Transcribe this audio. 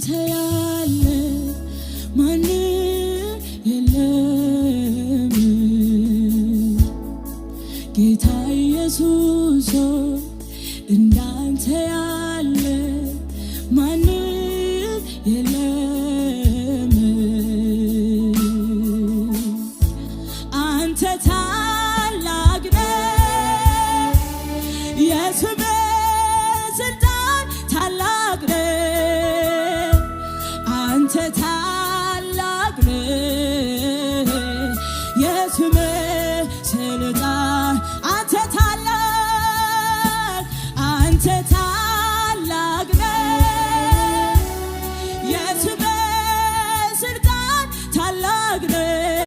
እንዳንተ ያለ ማንም የለም ጌታ ኢየሱስ እንዳንተ ያለ ማንም የለም አንተ ታላቅ ነህ የስምህ ስልጣን ታላቅ ነህ አንተ ታላቅ ነህ የስምህ ስልጣን አንተ ታላቅ